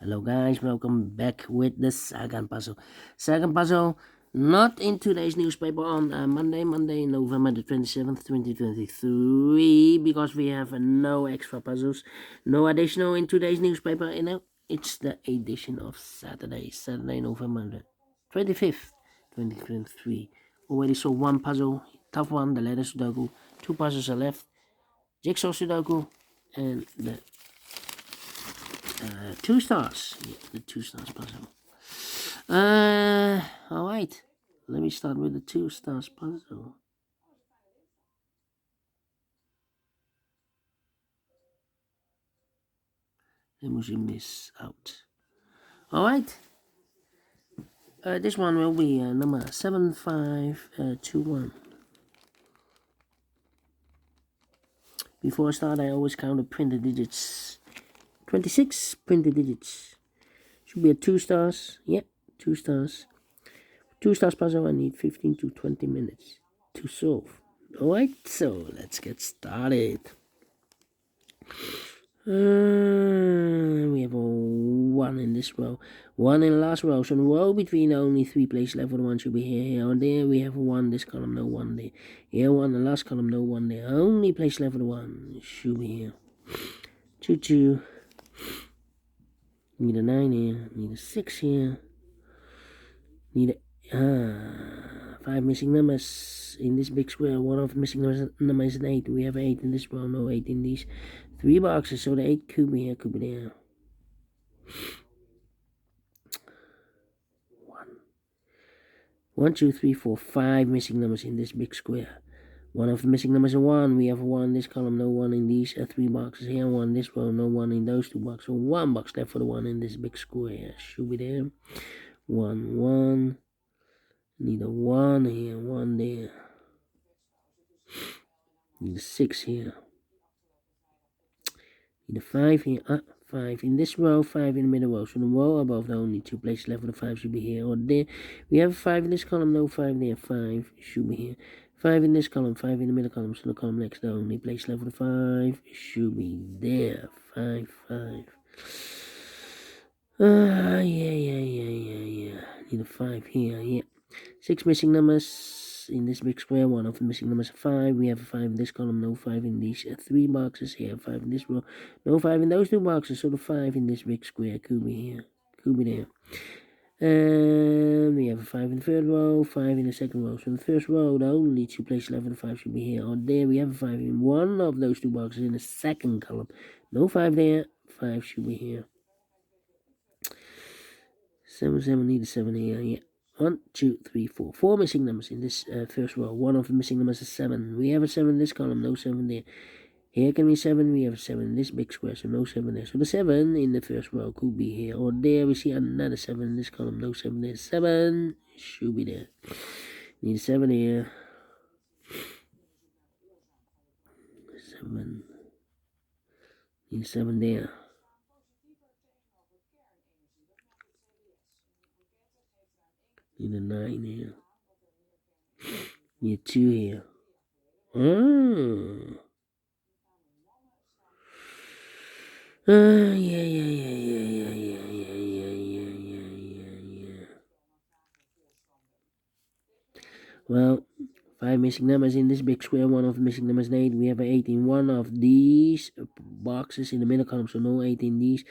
Hello guys, welcome back with the second puzzle. Second puzzle, not in today's newspaper on Monday, November the 27th, 2023, because we have no extra puzzles, no additional in today's newspaper. It's the edition of Saturday, November the 25th, 2023. Already saw one puzzle, tough one, the letter Sudoku. Two puzzles are left, jigsaw Sudoku, and the Two stars. Yeah, the 2 stars puzzle. Alright. Let me start with the 2 stars puzzle. Let me zoom this out. Alright. This one will be number 7521. Before I start, I always count the printed digits. 26 printed digits. Should be a 2 stars. Yep, 2 stars. 2 stars puzzle, I need 15 to 20 minutes to solve. Alright, so let's get started. We have a 1 in this row, 1 in the last row. So the row between only 3 places left for the 1 should be here or there. We have a 1 this column, no 1 there. Here 1 the last column, no 1 there. Only place left for the 1 should be here. 2 2. Need a 9 here. Need a 6 here. Need a 5 missing numbers in this big square. One of the missing numbers is an 8. We have 8 in this row, no 8 in these 3 boxes. So the 8 could be here, could be there. 1, 2, 3, 4, 5 missing numbers in this big square. One of the missing numbers is 1. We have 1 this column, no 1 in these 3 boxes here. 1 this row, no 1 in those 2 boxes. So 1 box left for the 1 in this big square. Should be there. 1, 1. Need a 1 here, 1 there. Need a 6 here. Need a 5 here. 5 in this row, 5 in the middle row. So the row above, the only 2 places left for the 5 should be here or there. We have a 5 in this column, no 5 there. 5 should be here. 5 in this column, 5 in the middle column. So the column next, the only place left for the 5 should be there. 5, 5. Yeah. Need a 5 here, yeah. 6 missing numbers in this big square. One of the missing numbers is 5. We have a 5 in this column, no 5 in these 3 boxes. Here, 5 in this row, no 5 in those 2 boxes. So the 5 in this big square could be here, could be there. And we have a 5 in the third row, 5 in the second row. So in the first row, the only 2 places left for the 5 should be here or there. We have a 5 in one of those 2 boxes in the second column. No 5 there, 5 should be here. 7, 7, need a 7 here, yeah. 1, 2, 3, 4. 4 missing numbers in this first row. One of the missing numbers is 7. We have a 7 in this column, no 7 there. Here can be 7. We have a 7 in this big square, so no 7 there. So the 7 in the first row could be here or there. We see another 7 in this column, no 7 there. 7 should be there. Need a 7 here. 7. Need a 7 there. Need a 9 here. Need a 2 here. Yeah. Well, 5 missing numbers in this big square. One of the missing numbers is 8. We have an 8 in one of these boxes in the middle column, so no 8 in these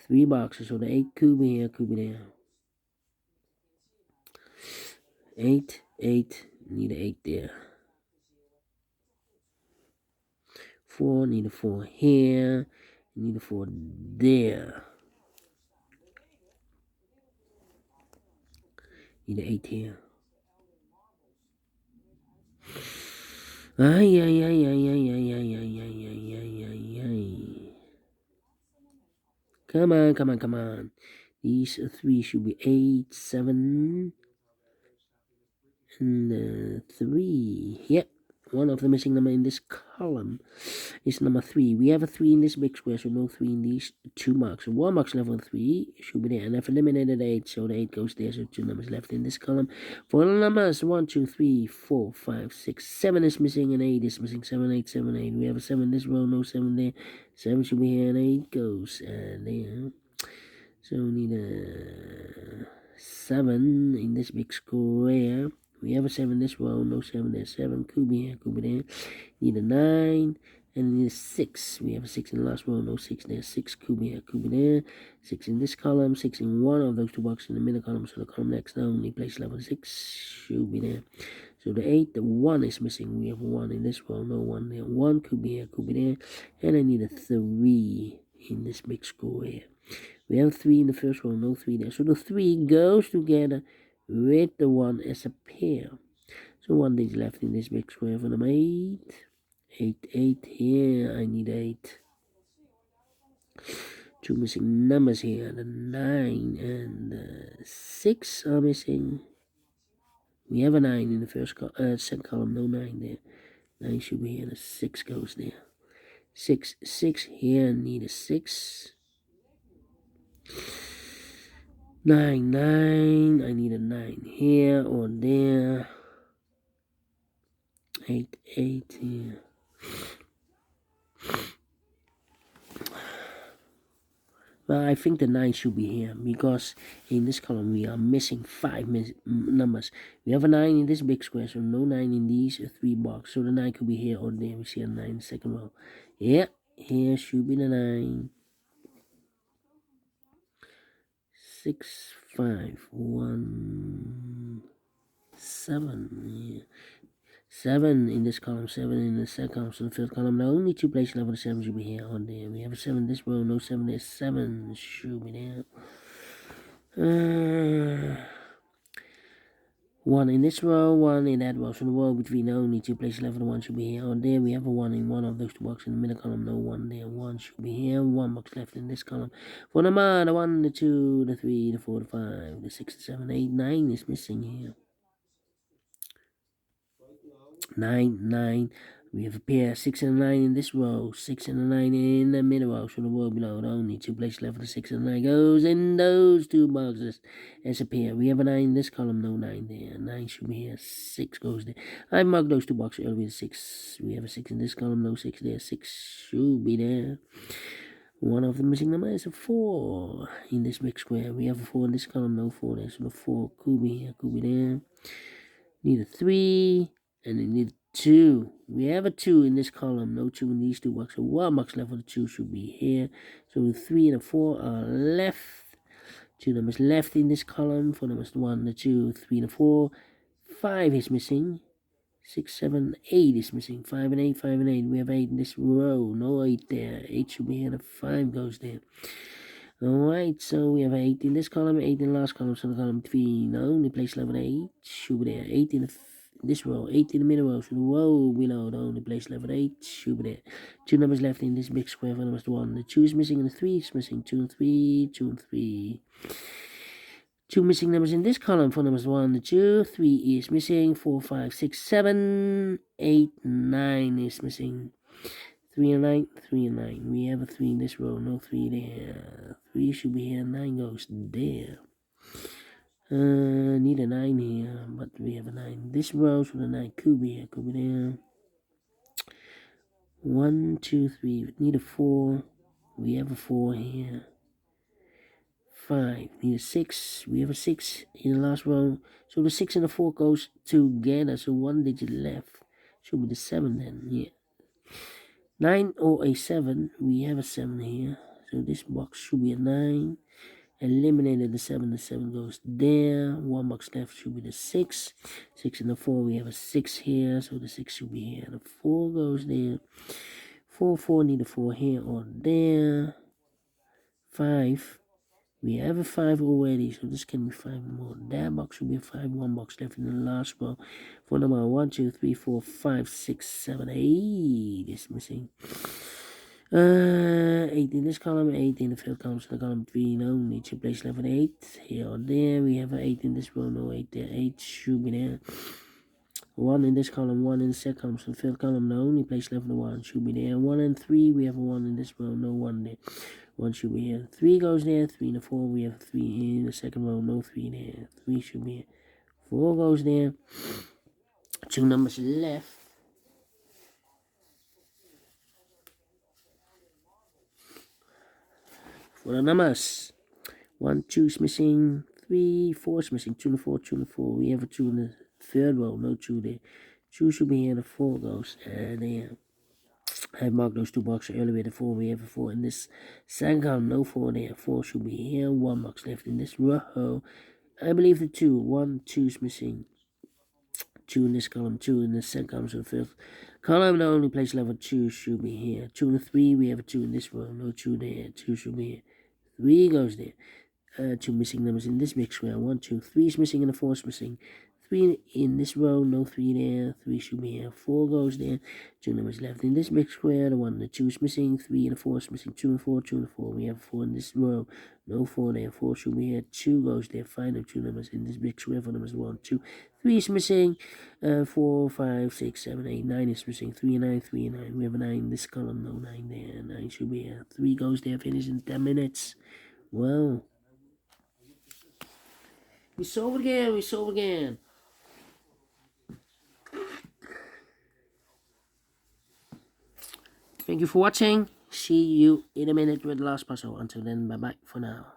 3 boxes. So the 8 could be here, could be there. 8, 8, need an 8 there. 4, need a 4 here, need a 4 there. Need an 8 here. Ay. Come on. These 3 should be 8, 7, and 3. Yep. One of the missing number in this column is number 3. We have a 3 in this big square, so no 3 in these 2 marks. So 1 box level 3 should be there. And I've eliminated 8, so the 8 goes there. So 2 numbers left in this column. 4 numbers 1, 2, 3, 4, 5, 6, 7 is missing, and 8 is missing. 7, 8, 7, 8. We have a 7 in this row, no 7 there. 7 should be here, and 8 goes there. So we need a 7 in this big square. We have a 7 this row, no 7 there. 7 could be here, could be there. Need a 9, and need a 6. We have a 6 in the last row, no 6 there. 6 could be here, could be there. 6 in this column, 6 in one of those two boxes in the middle column. So the column next, the only place level 6 should be there. So the 8, the 1 is missing. We have a 1 in this row, no 1 there. 1 could be here, could be there. And I need a 3 in this big square. We have 3 in the first row, no 3 there. So the 3 goes together with the 1 as a pair. So 1 digit left in this big square for number 8. 8, 8 here. I need 8. 2 missing numbers here. The 9 and the 6 are missing. We have a 9 in the second column, no 9 there. 9 should be here. The 6 goes there. 6, 6 here. Need a 6. 9, 9. I need a 9 here or there. 8, 8 here. Well, I think the 9 should be here because in this column we are missing 5 numbers. We have a 9 in this big square, so no 9 in these 3 boxes. So the 9 could be here or there. We see a 9 in the second row. Yeah, here should be the 9. 6, 5, 1, 7. Yeah. 7 in this column, 7 in the second column, so the fifth column. The only 2 places left for the 7 should be here or there. We have a 7 in this row, no 7 there. 7 should be there. 1 in this row, 1 in that row. So the row between the only 2 places left for the 1 should be here or there. We have a 1 in one of those 2 boxes in the middle column, no 1 there. 1 should be here. 1 box left in this column. For number, the 1, the 2, the 3, the 4, the 5, the 6, the 7, 8, 9 is missing here. 9, 9. We have a pair 6 and a 9 in this row, 6 and a 9 in the middle row. So the row below, the only 2 places left for the 6 and 9 goes in those 2 boxes as a pair. We have a 9 in this column, no 9 there. 9 should be here, 6 goes there. I marked those 2 boxes earlier with 6. We have a 6 in this column, no 6 there. 6 should be there. One of the missing numbers is a 4 in this big square. We have a 4 in this column, no 4 there. So the 4 could be here, could be there. Need a 3. And we need 2. We have a 2 in this column, no 2 in these 2 boxes. So 1 box left for the 2 should be here. So the 3 and the 4 are left. 2 numbers left in this column. 4 numbers 1, the 2, 3 and the 4. 5 is missing. 6, 7, 8 is missing. 5 and 8, 5 and 8. We have 8 in this row. No 8 there. 8 should be here. The 5 goes there. Alright, so we have 8 in this column, 8 in the last column. So the column 3, the only place level 8 should be there. 8 in this row, 8 in the middle row. So the row below, the only place level 8 should be there. 2 numbers left in this big square. 4 numbers 1. The 2 is missing and the 3 is missing. 2 and 3, 2 and 3. 2 missing numbers in this column. 4 numbers 1, the 2, 3 is missing. 4, 5, 6, 7, 8, 9 is missing. 3 and 9, 3 and 9. We have a 3 in this row, no 3 there. 3 should be here, 9 goes there. Need a 9 here, but we have a 9 in this row, so the 9 could be here, could be there. 1, 2, 3. We need a 4. We have a 4 here. 5. Need a 6. We have a 6 in the last row. So the 6 and the 4 goes together, so 1 digit left. Should be the 7 then, yeah. 9 or a 7, we have a 7 here, so this box should be a 9. Eliminated the 7 goes there. 1 box left should be the 6. 6 and the 4, we have a 6 here, so the 6 should be here. The 4 goes there. 4, 4, need a 4 here or there. 5, we have a 5 already, so this can be 5 more. That box should be a 5. 1 box left in the last row. For number 1, 2, 3, 4, 5, 6, 7, 8 is missing. 8 in this column, 8 in the fifth column, so the column 3, no, need to place left with 8. Here or there, we have an 8 in this row, no 8 there. 8 should be there. 1 in this column, 1 in the second column, so the fifth column, the only place left with 1 should be there. 1 and 3, we have a 1 in this row, no 1 there. 1 should be here. 3 goes there. 3 and the 4, we have 3 in the second row, no 3 there. 3 should be here. 4 goes there. 2 numbers left. For the numbers 1, 2 is missing. 3, 4 is missing. 2 and a 4, 2 and a 4. We have a 2 in the third row. No 2 there. 2 should be here. The 4 goes there. I have marked those 2 boxes earlier. The 4, we have a 4 in this second column. No 4 there. 4 should be here. 1 box left in this row. I believe the 2. 1, 2 is missing. 2 in this column. 2 in the second column. So the fifth column. The only place level 2 should be here. 2 and a 3. We have a 2 in this row. No 2 there. 2 should be here. 3 goes there. 2 missing numbers in this big square. 1, 2, 3 is missing and a 4 is missing. 3 in this row, no 3 there. 3 should be here. 4 goes there. 2 numbers left in this big square. The 1 and the 2 is missing. 3 and a 4 is missing. 2 and 4, 2 and 4. We have 4 in this row. No 4 there. 4 should be here. 2 goes there. Find the 2 numbers in this big square. 4 numbers 1, 2. 3 is missing. 4, 5, 6, 7, 8, 9 is missing. 3 and 9, 3 and 9. We have a 9 in this column. No 9 there. 9 should be here. 3 goes there. Finish in 10 minutes. Wow. We solve again. Thank you for watching. See you in a minute with the last puzzle. Until then, bye-bye for now.